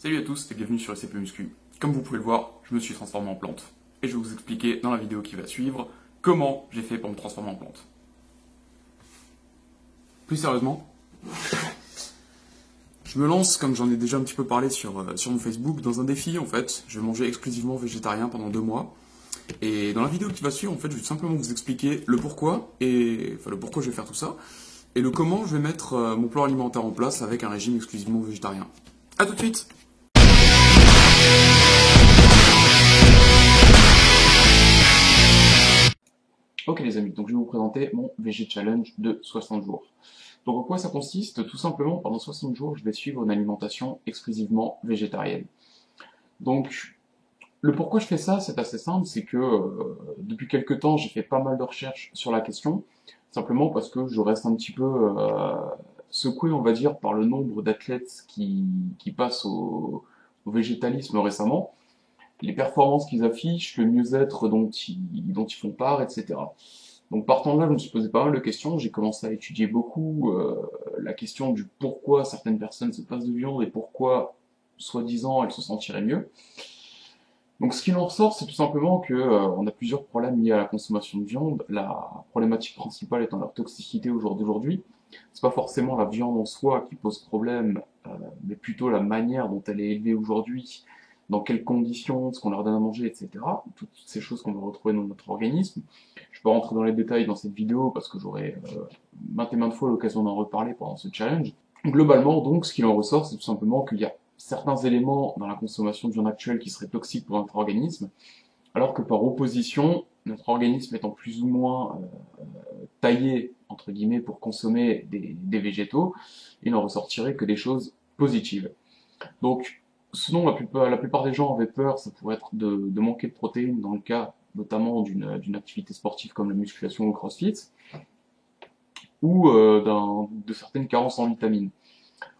Salut à tous et bienvenue sur SCP Muscu. Comme vous pouvez le voir, je me suis transformé en plante. Et je vais vous expliquer dans la vidéo qui va suivre comment j'ai fait pour me transformer en plante. Plus sérieusement, je me lance, comme j'en ai déjà un petit peu parlé sur mon Facebook, dans un défi en fait. Je vais manger exclusivement végétarien pendant 2 mois. Et dans la vidéo qui va suivre, en fait, je vais simplement vous expliquer le pourquoi, le pourquoi je vais faire tout ça, et le comment je vais mettre mon plan alimentaire en place avec un régime exclusivement végétarien. A tout de suite! Ok les amis, donc je vais vous présenter mon VG Challenge de 60 jours. Donc en quoi ça consiste? Tout simplement, pendant 60 jours, je vais suivre une alimentation exclusivement végétarienne. Donc, le pourquoi je fais ça, c'est assez simple, c'est que depuis quelques temps, j'ai fait pas mal de recherches sur la question, simplement parce que je reste un petit peu secoué, on va dire, par le nombre d'athlètes qui passent au végétalisme récemment, les performances qu'ils affichent, le mieux-être dont ils font part, etc. Donc partant de là, je me suis posé pas mal de questions, j'ai commencé à étudier beaucoup la question du pourquoi certaines personnes se passent de viande et pourquoi, soi-disant, elles se sentiraient mieux. Donc ce qu'il en ressort, c'est tout simplement que on a plusieurs problèmes liés à la consommation de viande. La problématique principale étant leur toxicité au jour d'aujourd'hui. C'est pas forcément la viande en soi qui pose problème, mais plutôt la manière dont elle est élevée aujourd'hui, dans quelles conditions, ce qu'on leur donne à manger, etc. Toutes ces choses qu'on va retrouver dans notre organisme. Je peux rentrer dans les détails dans cette vidéo parce que j'aurai maintes et maintes fois l'occasion d'en reparler pendant ce challenge. Globalement, donc, ce qu'il en ressort, c'est tout simplement qu'il y a certains éléments dans la consommation de viande actuelle qui seraient toxiques pour notre organisme, alors que par opposition, notre organisme étant plus ou moins taillé, entre guillemets, pour consommer des végétaux, il n'en ressortirait que des choses positives. Donc, ce dont la plupart des gens avaient peur, ça pourrait être de manquer de protéines dans le cas notamment d'une activité sportive comme la musculation ou le crossfit, ou de certaines carences en vitamines.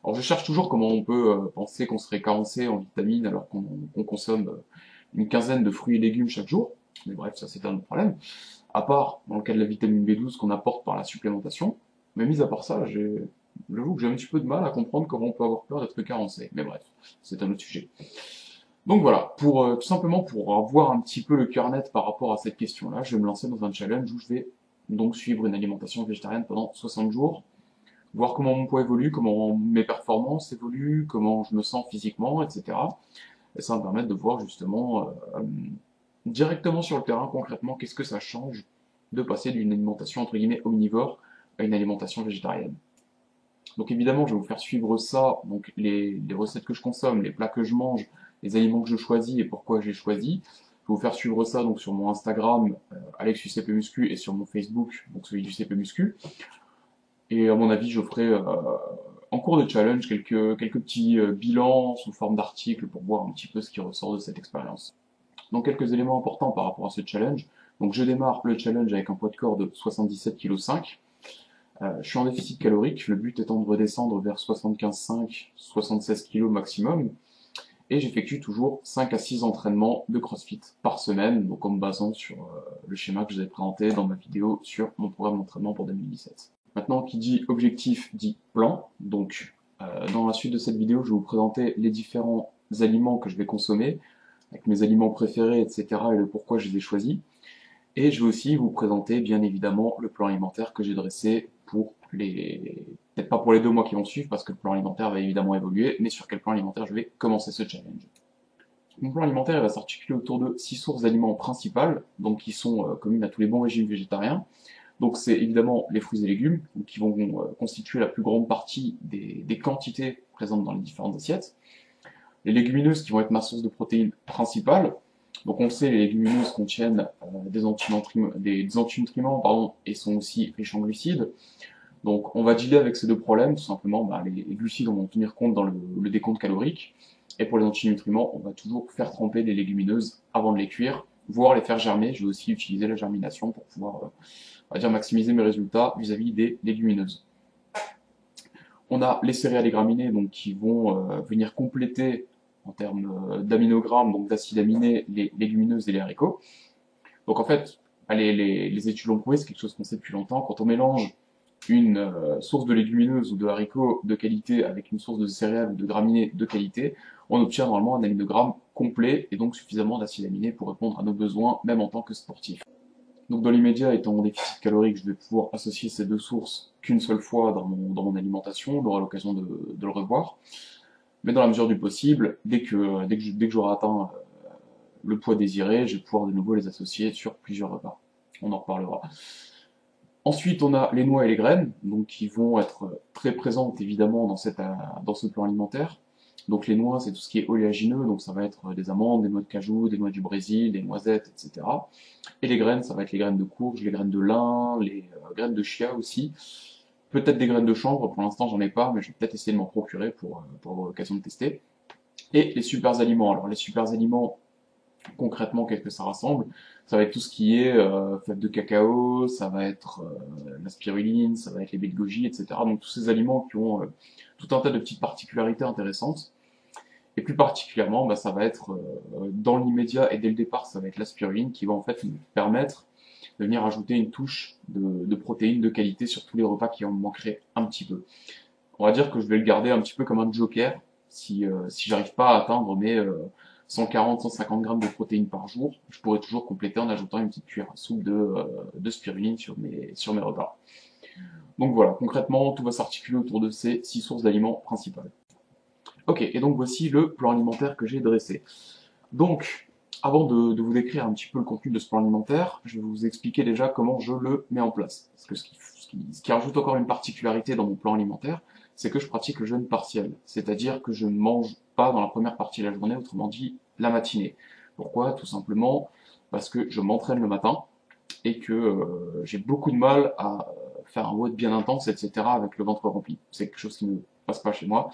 Alors je cherche toujours comment on peut penser qu'on serait carencé en vitamines alors qu'on consomme une quinzaine de fruits et légumes chaque jour, mais bref, ça c'est un autre problème, à part dans le cas de la vitamine B12 qu'on apporte par la supplémentation, mais mis à part ça, j'avoue que j'ai un petit peu de mal à comprendre comment on peut avoir peur d'être carencé, mais bref, c'est un autre sujet. Donc voilà, tout simplement pour avoir un petit peu le cœur net par rapport à cette question-là, je vais me lancer dans un challenge où je vais donc suivre une alimentation végétarienne pendant 60 jours, voir comment mon poids évolue, comment mes performances évoluent, comment je me sens physiquement, etc. Et ça va me permettre de voir justement directement sur le terrain, concrètement, qu'est-ce que ça change de passer d'une alimentation entre guillemets omnivore à une alimentation végétarienne. Donc évidemment, je vais vous faire suivre ça, donc les recettes que je consomme, les plats que je mange, les aliments que je choisis et pourquoi j'ai choisi. Je vais vous faire suivre ça donc sur mon Instagram, AlexUCP Muscu, et sur mon Facebook, donc celui du CP Muscu. Et à mon avis, je ferai en cours de challenge quelques petits bilans sous forme d'articles pour voir un petit peu ce qui ressort de cette expérience. Donc quelques éléments importants par rapport à ce challenge. Donc je démarre le challenge avec un poids de corps de 77,5 kg. Je suis en déficit calorique, le but étant de redescendre vers 75,5, 76 kg maximum. Et j'effectue toujours 5 à 6 entraînements de CrossFit par semaine, donc en me basant sur le schéma que je vous ai présenté dans ma vidéo sur mon programme d'entraînement pour 2017. Maintenant, qui dit objectif dit plan. Donc, dans la suite de cette vidéo, je vais vous présenter les différents aliments que je vais consommer, avec mes aliments préférés, etc. et le pourquoi je les ai choisis. Et je vais aussi vous présenter, bien évidemment, le plan alimentaire que j'ai dressé pour peut-être pas pour les 2 mois qui vont suivre, parce que le plan alimentaire va évidemment évoluer, mais sur quel plan alimentaire je vais commencer ce challenge. Mon plan alimentaire va s'articuler autour de 6 sources d'aliments principales, donc qui sont communes à tous les bons régimes végétariens. Donc c'est évidemment les fruits et légumes, qui vont constituer la plus grande partie des quantités présentes dans les différentes assiettes. Les légumineuses qui vont être ma source de protéines principale. Donc on le sait, les légumineuses contiennent des antinutriments et sont aussi riches en glucides. Donc on va dealer avec ces deux problèmes, tout simplement, les glucides on va en tenir compte dans le décompte calorique. Et pour les antinutriments, on va toujours faire tremper les légumineuses avant de les cuire, voire les faire germer. Je vais aussi utiliser la germination pour pouvoir on va dire maximiser mes résultats vis-à-vis des légumineuses. On a les céréales et graminées donc, qui vont venir compléter en termes d'aminogrammes, donc d'acides aminés, les légumineuses et les haricots. Donc en fait, les études l'ont prouvé, c'est quelque chose qu'on sait depuis longtemps, quand on mélange une source de légumineuses ou de haricots de qualité avec une source de céréales ou de graminées de qualité, on obtient normalement un aminogramme complet et donc suffisamment d'acides aminés pour répondre à nos besoins, même en tant que sportif. Donc dans l'immédiat, étant en déficit calorique, je vais pouvoir associer ces deux sources qu'une seule fois dans mon alimentation, on aura l'occasion de le revoir. Mais dans la mesure du possible, dès que j'aurai atteint le poids désiré, je vais pouvoir de nouveau les associer sur plusieurs repas. On en reparlera. Ensuite, on a les noix et les graines, donc qui vont être très présentes évidemment dans ce plan alimentaire. Donc les noix, c'est tout ce qui est oléagineux, donc ça va être des amandes, des noix de cajou, des noix du Brésil, des noisettes, etc. Et les graines, ça va être les graines de courge, les graines de lin, les graines de chia aussi. Peut-être des graines de chanvre, pour l'instant j'en ai pas, mais je vais peut-être essayer de m'en procurer pour avoir l'occasion de tester. Et les super aliments. Alors les super aliments, concrètement, qu'est-ce que ça rassemble? Ça va être tout ce qui est fèves de cacao, ça va être la spiruline, ça va être les baies de goji, etc. Donc tous ces aliments qui ont tout un tas de petites particularités intéressantes. Et plus particulièrement, bah, ça va être dans l'immédiat et dès le départ, ça va être la spiruline qui va en fait nous permettre de venir ajouter une touche de protéines de qualité sur tous les repas qui en manqueraient un petit peu. On va dire que je vais le garder un petit peu comme un joker si j'arrive pas à atteindre mes 140-150 grammes de protéines par jour, je pourrais toujours compléter en ajoutant une petite cuillère à soupe de spiruline sur mes repas. Donc voilà, concrètement, tout va s'articuler autour de ces 6 sources d'aliments principales. Ok, et donc voici le plan alimentaire que j'ai dressé. Donc, avant de vous décrire un petit peu le contenu de ce plan alimentaire, je vais vous expliquer déjà comment je le mets en place. Parce que ce qui rajoute encore une particularité dans mon plan alimentaire, c'est que je pratique le jeûne partiel. C'est-à-dire que je ne mange pas dans la première partie de la journée, autrement dit, la matinée. Pourquoi? Tout simplement parce que je m'entraîne le matin et que j'ai beaucoup de mal à faire un WOD bien intense, etc. avec le ventre rempli. C'est quelque chose qui ne passe pas chez moi.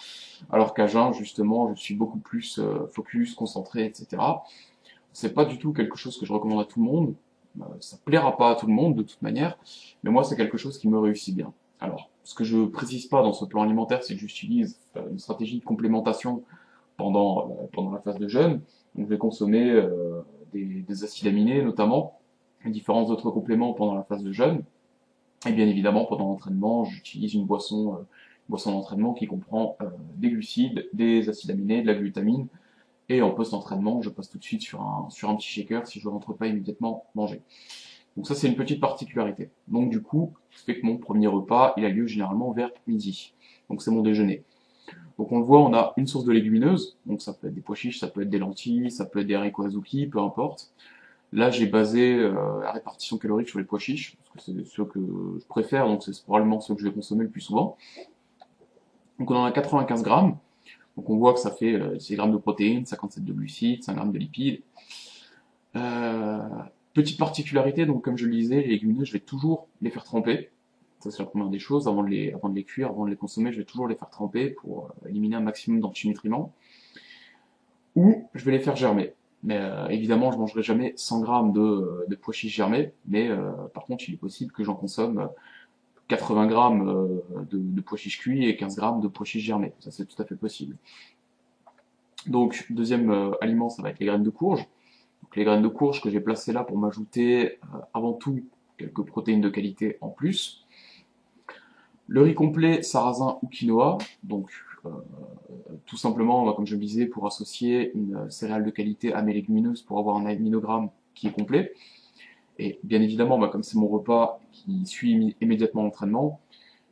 Alors qu'à jeun, justement, je suis beaucoup plus focus, concentré, etc. C'est pas du tout quelque chose que je recommande à tout le monde. Ça plaira pas à tout le monde de toute manière, mais moi c'est quelque chose qui me réussit bien. Alors, ce que je précise pas dans ce plan alimentaire, c'est que j'utilise une stratégie de complémentation pendant la phase de jeûne. Donc je vais consommer des acides aminés notamment, et différents autres compléments pendant la phase de jeûne. Et bien évidemment, pendant l'entraînement, j'utilise une boisson d'entraînement qui comprend des glucides, des acides aminés, de la glutamine. Et en post-entraînement, je passe tout de suite sur un petit shaker si je ne rentre pas immédiatement manger. Donc ça, c'est une petite particularité. Donc du coup, ça fait que mon premier repas, il a lieu généralement vers midi. Donc c'est mon déjeuner. Donc on le voit, on a une source de légumineuses. Donc ça peut être des pois chiches, ça peut être des lentilles, ça peut être des haricots azuki, peu importe. Là, j'ai basé la répartition calorique sur les pois chiches, parce que c'est ceux que je préfère, donc c'est probablement ceux que je vais consommer le plus souvent. Donc on en a 95 grammes. Donc on voit que ça fait 6 grammes de protéines, 57 de glucides, 5 grammes de lipides. Petite particularité, donc comme je le disais, les légumineuses, je vais toujours les faire tremper. Ça c'est la première des choses, avant de les cuire, avant de les consommer, je vais toujours les faire tremper pour éliminer un maximum d'antinutriments. Ou je vais les faire germer. Mais évidemment, je mangerai jamais 100 grammes de pois chiches germés, mais par contre, il est possible que j'en consomme 80 grammes de pois chiches cuits et 15 grammes de pois chiches germés. Ça, c'est tout à fait possible. Donc, deuxième aliment, ça va être les graines de courge. Donc, les graines de courge que j'ai placées là pour m'ajouter avant tout quelques protéines de qualité en plus. Le riz complet, sarrasin ou quinoa. Donc, tout simplement, comme je le disais, pour associer une céréale de qualité à mes légumineuses pour avoir un aminogramme qui est complet. Et bien évidemment, comme c'est mon repas qui suit immédiatement l'entraînement,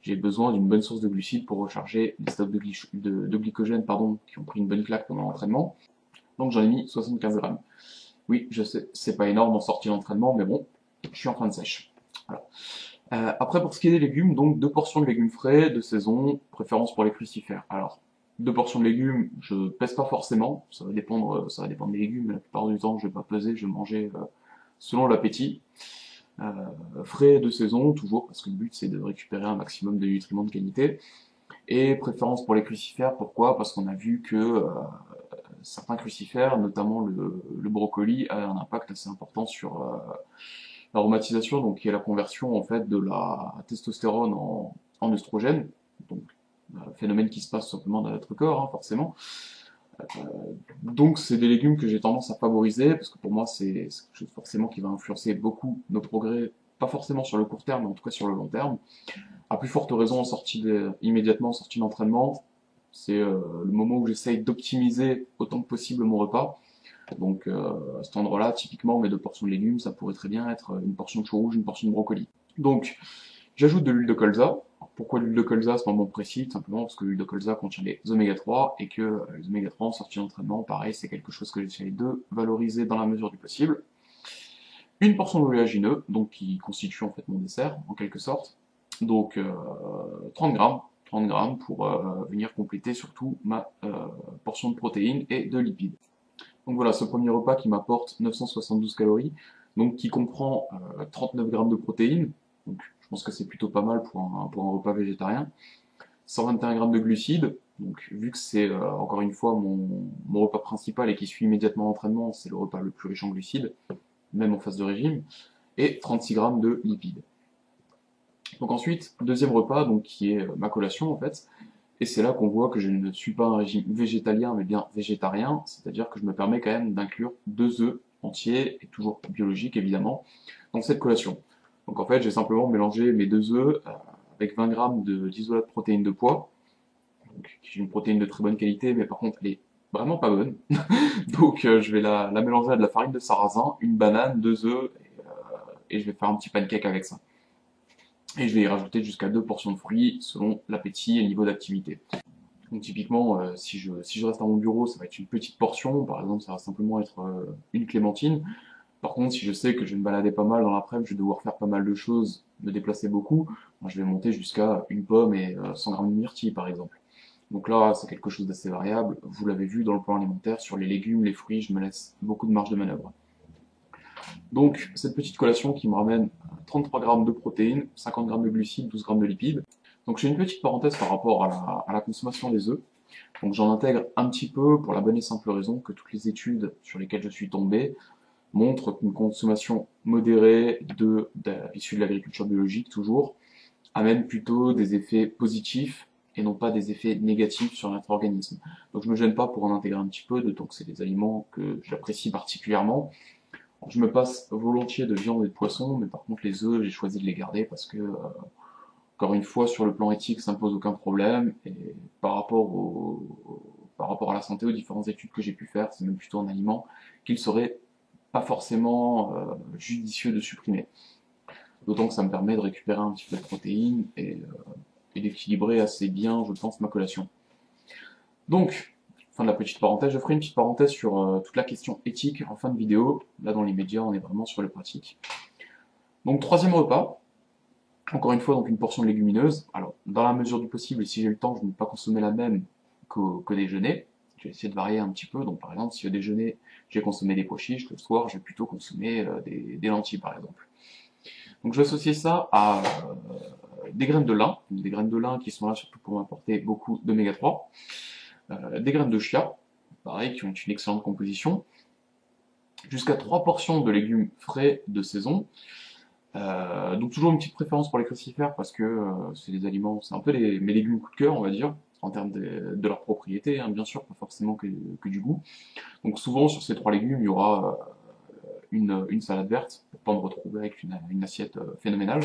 j'ai besoin d'une bonne source de glucides pour recharger les stocks de glycogène qui ont pris une bonne claque pendant l'entraînement. Donc j'en ai mis 75 grammes. Oui, je sais, c'est pas énorme en sortie d'entraînement, mais bon, je suis en fin de sèche. Voilà. Après, pour ce qui est des légumes, donc 2 portions de légumes frais, de saison, préférence pour les crucifères. Alors, 2 portions de légumes, je pèse pas forcément, ça va dépendre des légumes, mais la plupart du temps, je vais pas peser, je vais manger selon l'appétit. Frais de saison, toujours, parce que le but c'est de récupérer un maximum de nutriments de qualité. Et préférence pour les crucifères, pourquoi? Parce qu'on a vu que certains crucifères, notamment le brocoli, a un impact assez important sur l'aromatisation, donc qui est la conversion en fait de la testostérone en oestrogène, donc phénomène qui se passe simplement dans notre corps, hein, forcément. Donc c'est des légumes que j'ai tendance à favoriser, parce que pour moi c'est quelque chose forcément qui va influencer beaucoup nos progrès pas forcément sur le court terme, mais en tout cas sur le long terme. À plus forte raison immédiatement en sortie d'entraînement, c'est le moment où j'essaye d'optimiser autant que possible mon repas. Donc à cet endroit-là, typiquement mes 2 portions de légumes, ça pourrait très bien être une portion de chou rouge, une portion de brocoli. Donc j'ajoute de l'huile de colza. Pourquoi l'huile de colza à ce moment précis? Tout simplement parce que l'huile de colza contient les oméga 3 et que les oméga 3 en sortie d'entraînement, pareil, c'est quelque chose que j'essaie de valoriser dans la mesure du possible. Une portion d'oléagineux, donc qui constitue en fait mon dessert, en quelque sorte. Donc 30 grammes, 30 grammes pour venir compléter surtout ma portion de protéines et de lipides. Donc voilà, ce premier repas qui m'apporte 972 calories, donc qui comprend 39 grammes de protéines, donc je pense que c'est plutôt pas mal pour un repas végétarien, 121 grammes de glucides, donc vu que c'est encore une fois mon repas principal et qui suit immédiatement l'entraînement, c'est le repas le plus riche en glucides, même en phase de régime, et 36 grammes de lipides. Donc ensuite, deuxième repas, donc qui est ma collation en fait, et c'est là qu'on voit que je ne suis pas un régime végétalien, mais bien végétarien, c'est-à-dire que je me permets quand même d'inclure 2 œufs entiers, et toujours biologiques évidemment, dans cette collation. Donc en fait, j'ai simplement mélangé mes 2 œufs avec 20 grammes d'isolat de protéines de pois, donc qui est une protéine de très bonne qualité, mais par contre elle est vraiment pas bonne. Donc je vais la mélanger à de la farine de sarrasin, une banane, 2 œufs, et je vais faire un petit pancake avec ça. Et je vais y rajouter jusqu'à 2 portions de fruits selon l'appétit et le niveau d'activité. Donc typiquement, si je reste à mon bureau, ça va être une petite portion, par exemple ça va simplement être une clémentine. Par contre, si je sais que je vais me balader pas mal dans l'après-midi, je vais devoir faire pas mal de choses, me déplacer beaucoup, moi, je vais monter jusqu'à une pomme et 100 grammes de myrtille par exemple. Donc là, c'est quelque chose d'assez variable. Vous l'avez vu dans le plan alimentaire, sur les légumes, les fruits, je me laisse beaucoup de marge de manœuvre. Donc, cette petite collation qui me ramène 33 grammes de protéines, 50 grammes de glucides, 12 grammes de lipides. Donc, j'ai une petite parenthèse par rapport à la consommation des œufs. Donc, j'en intègre un petit peu pour la bonne et simple raison que toutes les études sur lesquelles je suis tombé montrent qu'une consommation modérée issue de l'agriculture biologique, toujours, amène plutôt des effets positifs et non pas des effets négatifs sur notre organisme. Donc, je me gêne pas pour en intégrer un petit peu, d'autant que c'est des aliments que j'apprécie particulièrement. Je me passe volontiers de viande et de poisson, mais par contre les œufs, j'ai choisi de les garder parce que, encore une fois, sur le plan éthique, ça ne pose aucun problème. Et par rapport à la santé, aux différentes études que j'ai pu faire, c'est même plutôt un aliment qu'il serait pas forcément judicieux de supprimer. D'autant que ça me permet de récupérer un petit peu de protéines et d'équilibrer assez bien, je pense, ma collation. Donc, fin de la petite parenthèse, je ferai une petite parenthèse sur toute la question éthique en fin de vidéo. Là, dans les médias, on est vraiment sur le pratique. Donc, troisième repas. Encore une fois, donc une portion de légumineuse. Alors, dans la mesure du possible, et si j'ai le temps, je ne vais pas consommer la même qu'au déjeuner. Je vais essayer de varier un petit peu. Donc, par exemple, si au déjeuner, j'ai consommé des pois chiches, le soir, je vais plutôt consommer des lentilles, par exemple. Donc, je vais associer ça à des graines de lin. Des graines de lin qui sont là surtout pour m'apporter beaucoup d'oméga 3. Des graines de chia, pareil, qui ont une excellente composition, jusqu'à 3 portions de légumes frais de saison. Donc toujours une petite préférence pour les crucifères parce que c'est des aliments, c'est un peu mes légumes coup de cœur, on va dire, en termes de leur propriété, hein, bien sûr, pas forcément que du goût. Donc souvent sur ces 3 légumes, il y aura une salade verte pour pas me retrouver avec une assiette phénoménale.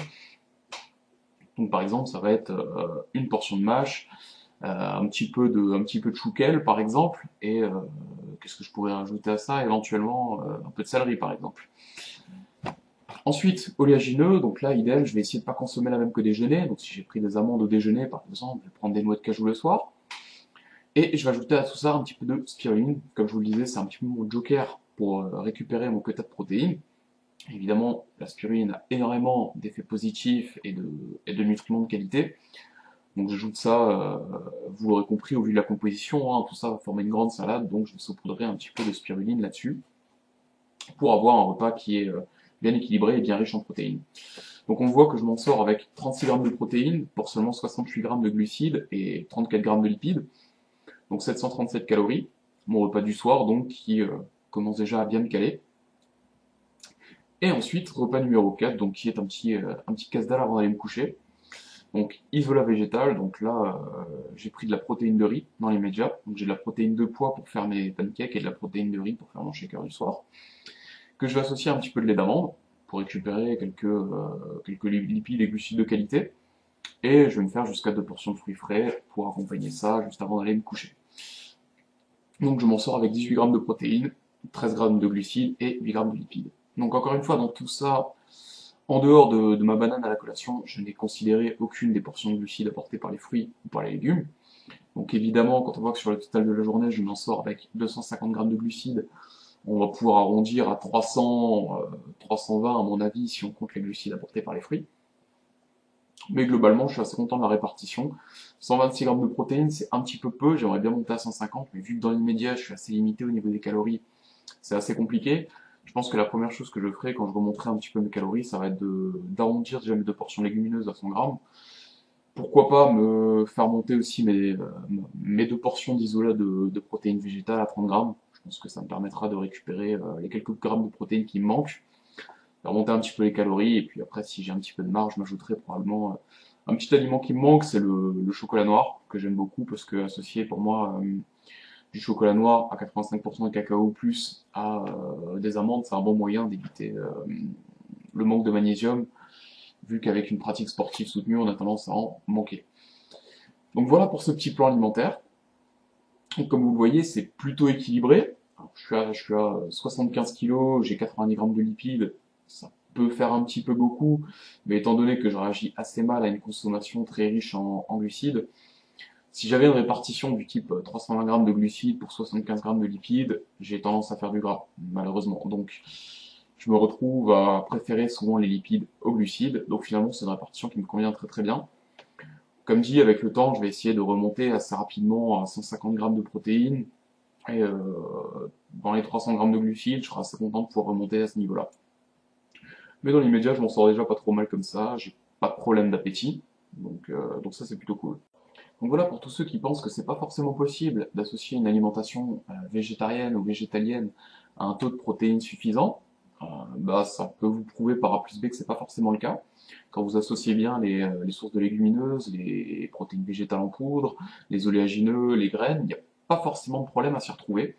Donc par exemple, ça va être une portion de mâche, un petit peu de chouquel par exemple, et qu'est-ce que je pourrais rajouter à ça? Éventuellement un peu de céleri par exemple. Ensuite, oléagineux, donc là idem, je vais essayer de pas consommer la même que déjeuner, donc si j'ai pris des amandes au déjeuner par exemple, je vais prendre des noix de cajou le soir, et je vais ajouter à tout ça un petit peu de spiruline, comme je vous le disais, c'est un petit peu mon joker pour récupérer mon quota de protéines. Évidemment, la spiruline a énormément d'effets positifs et de nutriments de qualité. Donc j'ajoute ça, vous l'aurez compris au vu de la composition, hein, tout ça va former une grande salade, donc je vais saupoudrer un petit peu de spiruline là-dessus, pour avoir un repas qui est bien équilibré et bien riche en protéines. Donc on voit que je m'en sors avec 36 grammes de protéines pour seulement 68 grammes de glucides et 34 grammes de lipides, donc 737 calories, mon repas du soir donc qui commence déjà à bien me caler. Et ensuite, repas numéro 4, donc qui est un petit casse-dalle avant d'aller me coucher. Donc isolat végétal, donc là j'ai pris de la protéine de riz dans les médias, donc j'ai de la protéine de pois pour faire mes pancakes et de la protéine de riz pour faire mon shaker du soir, que je vais associer à un petit peu de lait d'amande pour récupérer quelques lipides et glucides de qualité. Et je vais me faire jusqu'à 2 portions de fruits frais pour accompagner ça juste avant d'aller me coucher. Donc je m'en sors avec 18 grammes de protéines, 13 grammes de glucides et 8 grammes de lipides. Donc encore une fois, dans tout ça, en dehors de ma banane à la collation, je n'ai considéré aucune des portions de glucides apportées par les fruits ou par les légumes. Donc évidemment, quand on voit que sur le total de la journée, je m'en sors avec 250 grammes de glucides, on va pouvoir arrondir à 300, 320 à mon avis, si on compte les glucides apportés par les fruits. Mais globalement, je suis assez content de la répartition. 126 grammes de protéines, c'est un petit peu peu, j'aimerais bien monter à 150, mais vu que dans l'immédiat, je suis assez limité au niveau des calories, c'est assez compliqué. Je pense que la première chose que je ferai quand je remonterai un petit peu mes calories, ça va être d'arrondir déjà mes 2 portions légumineuses à 100 grammes. Pourquoi pas me faire monter aussi mes 2 portions d'isolat de protéines végétales à 30 grammes. Je pense que ça me permettra de récupérer les quelques grammes de protéines qui me manquent, faire monter un petit peu les calories, et puis après, si j'ai un petit peu de marge, je m'ajouterai probablement un petit aliment qui me manque, c'est le chocolat noir, que j'aime beaucoup, parce que associé pour moi du chocolat noir à 85% de cacao plus à des amandes, c'est un bon moyen d'éviter le manque de magnésium, vu qu'avec une pratique sportive soutenue, on a tendance à en manquer. Donc voilà pour ce petit plan alimentaire. Donc, comme vous le voyez, c'est plutôt équilibré. Alors, je suis à 75 kg, j'ai 90 grammes de lipides, ça peut faire un petit peu beaucoup, mais étant donné que je réagis assez mal à une consommation très riche en glucides, si j'avais une répartition du type 320 grammes de glucides pour 75 grammes de lipides, j'ai tendance à faire du gras, malheureusement. Donc, je me retrouve à préférer souvent les lipides aux glucides. Donc finalement, c'est une répartition qui me convient très très bien. Comme dit, avec le temps, je vais essayer de remonter assez rapidement à 150 grammes de protéines. Et dans les 300 grammes de glucides, je serai assez content de pouvoir remonter à ce niveau-là. Mais dans l'immédiat, je m'en sors déjà pas trop mal comme ça. J'ai pas de problème d'appétit. Donc ça, c'est plutôt cool. Donc voilà, pour tous ceux qui pensent que c'est pas forcément possible d'associer une alimentation végétarienne ou végétalienne à un taux de protéines suffisant, bah ça peut vous prouver par A plus B que c'est pas forcément le cas. Quand vous associez bien les sources de légumineuses, les protéines végétales en poudre, les oléagineux, les graines, il n'y a pas forcément de problème à s'y retrouver.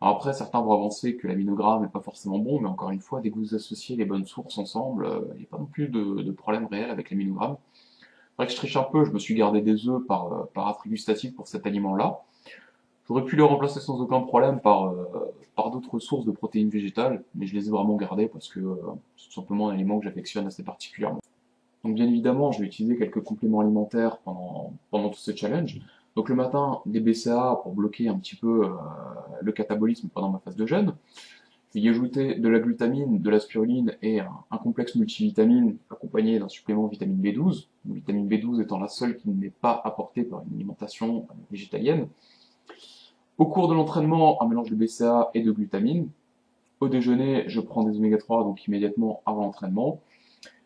Alors après, certains vont avancer que l'aminogramme n'est pas forcément bon, mais encore une fois, dès que vous associez les bonnes sources ensemble, il n'y a pas non plus de problème réel avec l'aminogramme. C'est vrai que je triche un peu, je me suis gardé des œufs par attrait gustatif pour cet aliment-là. J'aurais pu les remplacer sans aucun problème par d'autres sources de protéines végétales, mais je les ai vraiment gardées parce que c'est tout simplement un aliment que j'affectionne assez particulièrement. Donc bien évidemment, je vais utiliser quelques compléments alimentaires pendant tout ce challenge. Donc le matin, des BCAA pour bloquer un petit peu le catabolisme pendant ma phase de jeûne. Je vais y ajouter de la glutamine, de la spiruline et un complexe multivitamine accompagné d'un supplément vitamine B12. La vitamine B12 étant la seule qui n'est pas apportée par une alimentation végétalienne. Au cours de l'entraînement, un mélange de BCAA et de glutamine. Au déjeuner, je prends des oméga 3, donc immédiatement avant l'entraînement.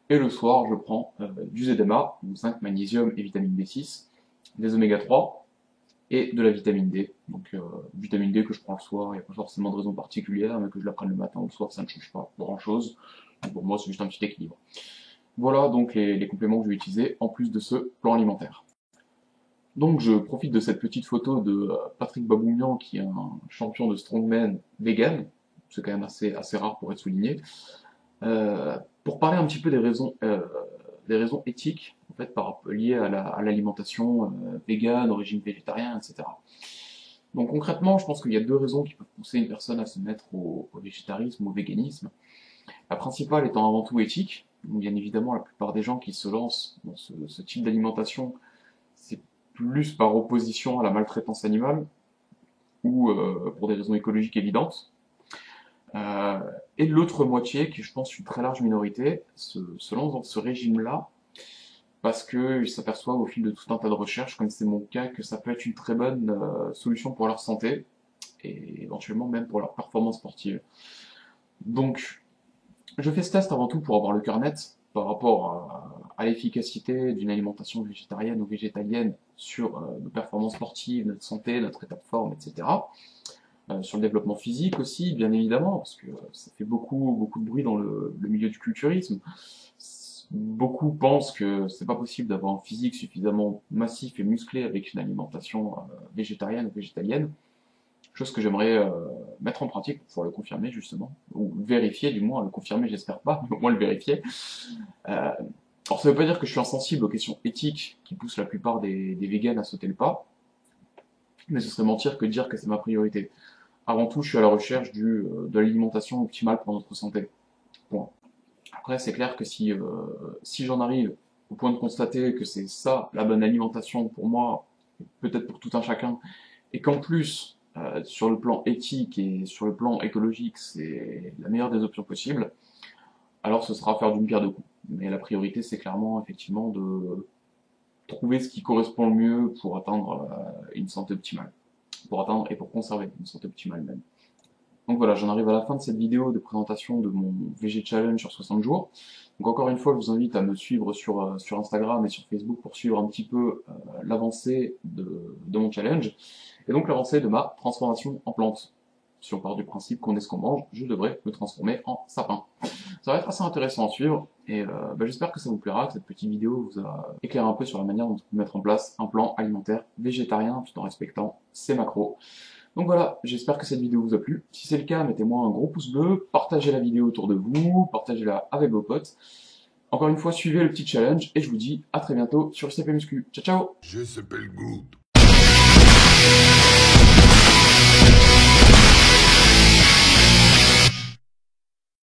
Et le soir, je prends du ZMA, donc zinc, magnésium et vitamine B6, des oméga 3 et de la vitamine D. Donc vitamine D que je prends le soir, il n'y a pas forcément de raison particulière, mais que je la prenne le matin ou le soir, ça ne change pas grand-chose. Pour moi, c'est juste un petit équilibre. Voilà donc les compléments que je vais utiliser en plus de ce plan alimentaire. Donc je profite de cette petite photo de Patrick Baboumian, qui est un champion de strongman vegan, c'est quand même assez rare pour être souligné, pour parler un petit peu des raisons éthiques en fait, liées à l'alimentation végane, au régime végétarien, etc. Donc concrètement, je pense qu'il y a deux raisons qui peuvent pousser une personne à se mettre au végétarisme, au véganisme. La principale étant avant tout éthique. Donc, bien évidemment, la plupart des gens qui se lancent dans ce type d'alimentation, c'est plus par opposition à la maltraitance animale ou pour des raisons écologiques évidentes. Et l'autre moitié, qui je pense une très large minorité, se lance dans ce régime-là parce qu'ils s'aperçoivent au fil de tout un tas de recherches, comme c'est mon cas, que ça peut être une très bonne solution pour leur santé et éventuellement même pour leur performance sportive. Donc, je fais ce test avant tout pour avoir le cœur net par rapport à l'efficacité d'une alimentation végétarienne ou végétalienne sur nos performances sportives, notre santé, notre état de forme, etc. Sur le développement physique aussi, bien évidemment, parce que ça fait beaucoup de bruit dans le milieu du culturisme. Beaucoup pensent que c'est pas possible d'avoir un physique suffisamment massif et musclé avec une alimentation végétarienne ou végétalienne, chose que j'aimerais mettre en pratique pour pouvoir le confirmer justement, ou vérifier du moins, le confirmer j'espère pas, mais au moins le vérifier. Euh, alors ça veut pas dire que je suis insensible aux questions éthiques qui poussent la plupart des véganes à sauter le pas, mais ce serait mentir que de dire que c'est ma priorité. Avant tout, je suis à la recherche de l'alimentation optimale pour notre santé. Point. Après, c'est clair que si j'en arrive au point de constater que c'est ça la bonne alimentation pour moi, peut-être pour tout un chacun, et qu'en plus, sur le plan éthique et sur le plan écologique, c'est la meilleure des options possibles, alors ce sera faire d'une pierre deux coups. Mais la priorité, c'est clairement, effectivement, de trouver ce qui correspond le mieux pour atteindre une santé optimale. Pour atteindre et pour conserver une santé optimale même. Donc voilà, j'en arrive à la fin de cette vidéo de présentation de mon VG Challenge sur 60 jours. Donc encore une fois, je vous invite à me suivre sur Instagram et sur Facebook pour suivre un petit peu l'avancée de mon challenge, et donc l'avancée de ma transformation en plante. Si on part du principe qu'on est ce qu'on mange, je devrais me transformer en sapin. Ça va être assez intéressant à suivre, et j'espère que ça vous plaira, que cette petite vidéo vous a éclairé un peu sur la manière dont on peut mettre en place un plan alimentaire végétarien tout en respectant ses macros. Donc voilà, j'espère que cette vidéo vous a plu. Si c'est le cas, mettez-moi un gros pouce bleu, partagez la vidéo autour de vous, partagez-la avec vos potes. Encore une fois, suivez le petit challenge, et je vous dis à très bientôt sur CP Muscu. Ciao ciao! Je s'appelle Groot.